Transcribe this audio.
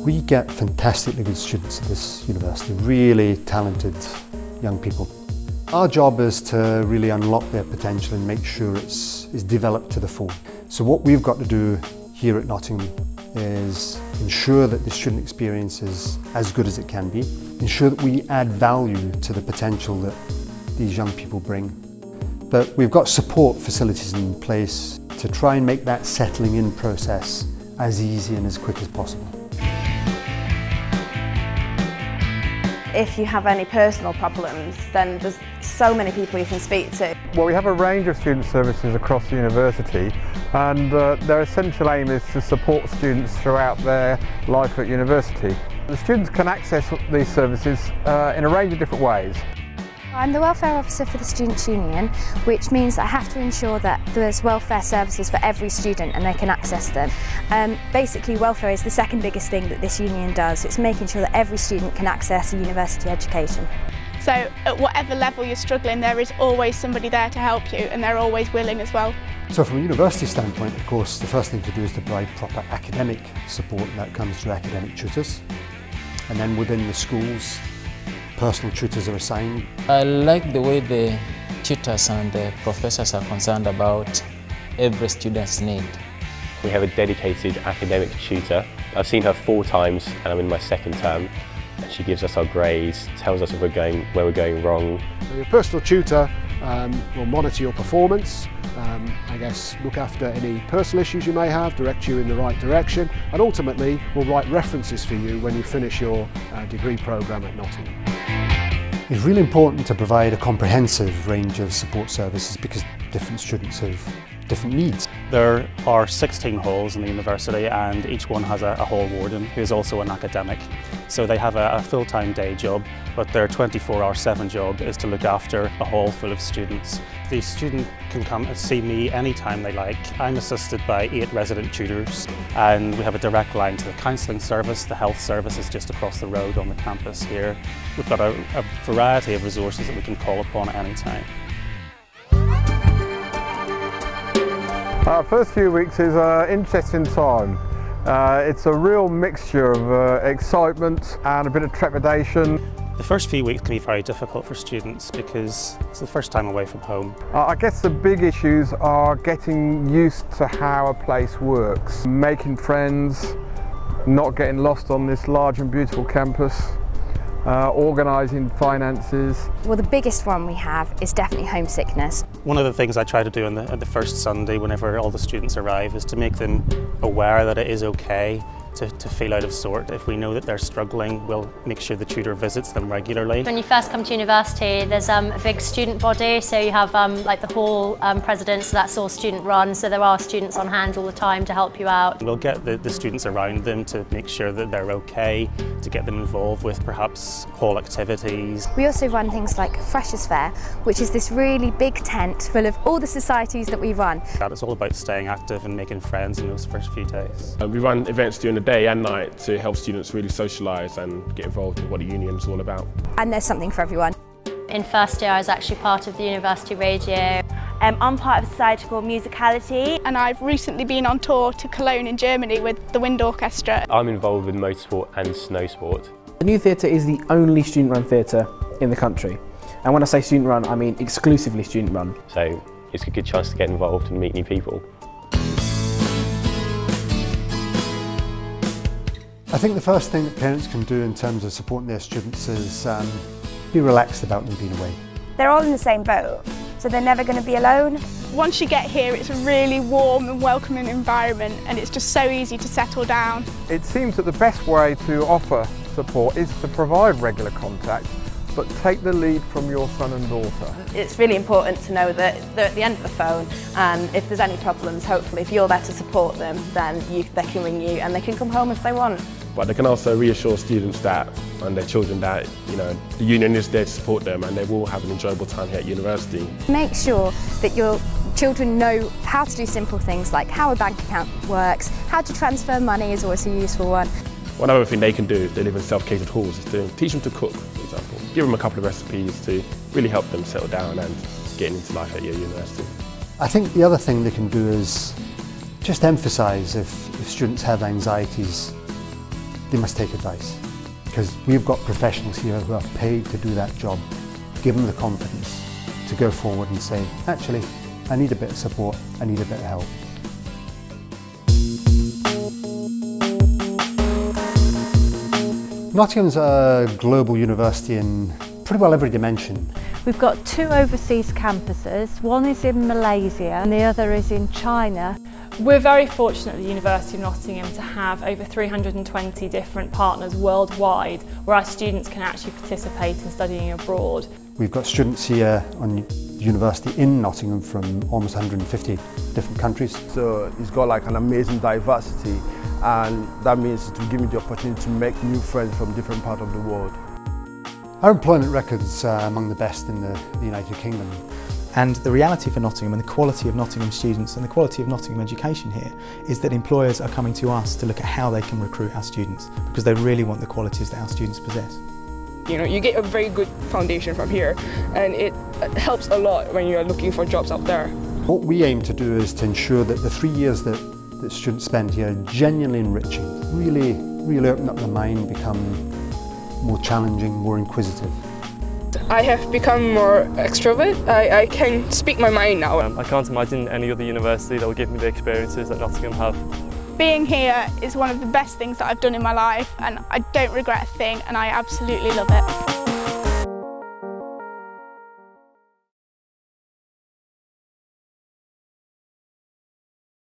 We get fantastically good students at this university, really talented young people. Our job is to really unlock their potential and make sure it's developed to the full. So what we've got to do here at Nottingham is ensure that the student experience is as good as it can be, ensure that we add value to the potential that these young people bring. But we've got support facilities in place to try and make that settling in process as easy and as quick as possible. If you have any personal problems, then there's so many people you can speak to. Well, we have a range of student services across the university, and their essential aim is to support students throughout their life at university. The students can access these services in a range of different ways. I'm the welfare officer for the Students' Union, which means I have to ensure that there's welfare services for every student and they can access them. Basically, welfare is the second biggest thing that this union does. It's making sure that every student can access a university education. So at whatever level you're struggling, there is always somebody there to help you, and they're always willing as well. So from a university standpoint, of course, the first thing to do is to provide proper academic support, and that comes through academic tutors. And then within the schools, personal tutors are assigned. I like the way the tutors and the professors are concerned about every student's need. We have a dedicated academic tutor. I've seen her 4 times and I'm in my 2nd term. And she gives us our grades, tells us if where we're going wrong. Your personal tutor will monitor your performance, I guess look after any personal issues you may have, direct you in the right direction, and ultimately will write references for you when you finish your degree programme at Nottingham. It's really important to provide a comprehensive range of support services because different students have different needs. There are 16 halls in the university, and each one has a hall warden who is also an academic. So they have a full-time day job, but their 24/7 job is to look after a hall full of students. The student can come and see me anytime they like. I'm assisted by 8 resident tutors, and we have a direct line to the counselling service. The health service is just across the road on the campus here. We've got a variety of resources that we can call upon at any time. Our first few weeks is an interesting time. It's a real mixture of excitement and a bit of trepidation. The first few weeks can be very difficult for students because it's the first time away from home. I guess the big issues are getting used to how a place works, making friends, not getting lost on this large and beautiful campus, organising finances. Well, the biggest one we have is definitely homesickness. One of the things I try to do on the first Sunday whenever all the students arrive is to make them aware that it is okay to feel out of sort. If we know that they're struggling, we'll make sure the tutor visits them regularly. When you first come to university, there's a big student body, so you have like the hall president, so that's all student run, so there are students on hand all the time to help you out. We'll get the students around them to make sure that they're okay, to get them involved with perhaps hall activities. We also run things like Freshers' Fair, which is this really big tent full of all the societies that we run. It's all about staying active and making friends in those first few days. We run events during the day and night to help students really socialise and get involved in what the union is all about. And there's something for everyone. In first year I was actually part of the university radio. I'm part of a society called Musicality. And I've recently been on tour to Cologne in Germany with the Wind Orchestra. I'm involved with motorsport and snow sport. The New Theatre is the only student-run theatre in the country. And when I say student-run, I mean exclusively student-run. So it's a good chance to get involved and meet new people. I think the first thing that parents can do in terms of supporting their students is be relaxed about them being away. They're all in the same boat, so they're never going to be alone. Once you get here, it's a really warm and welcoming environment, and it's just so easy to settle down. It seems that the best way to offer support is to provide regular contact, but take the lead from your son and daughter. It's really important to know that they're at the end of the phone, and if there's any problems, hopefully if you're there to support them, then they can ring you and they can come home if they want. But they can also reassure students that, and their children that, the union is there to support them and they will have an enjoyable time here at university. Make sure that your children know how to do simple things like how a bank account works, how to transfer money is always a useful one. One other thing they can do if they live in self-catered halls is to teach them to cook, for example. Give them a couple of recipes to really help them settle down and get into life at your university. I think the other thing they can do is just emphasise if students have anxieties, they must take advice, because we've got professionals here who are paid to do that job. Give them the confidence to go forward and say, actually, I need a bit of support, I need a bit of help. Nottingham's a global university in pretty well every dimension. We've got 2 overseas campuses. One is in Malaysia and the other is in China. We're very fortunate at the University of Nottingham to have over 320 different partners worldwide where our students can actually participate in studying abroad. We've got students here on the university in Nottingham from almost 150 different countries. So it's got like an amazing diversity, and that means it will give me the opportunity to make new friends from different parts of the world. Our employment record's among the best in the United Kingdom. And the reality for Nottingham and the quality of Nottingham students and the quality of Nottingham education here is that employers are coming to us to look at how they can recruit our students, because they really want the qualities that our students possess. You know, you get a very good foundation from here, and it helps a lot when you're looking for jobs out there. What we aim to do is to ensure that the 3 years that students spend here are genuinely enriching, really open up their mind, become more challenging, more inquisitive. I have become more extrovert. I can speak my mind now. I can't imagine any other university that will give me the experiences that Nottingham have. Being here is one of the best things that I've done in my life, and I don't regret a thing, and I absolutely love it.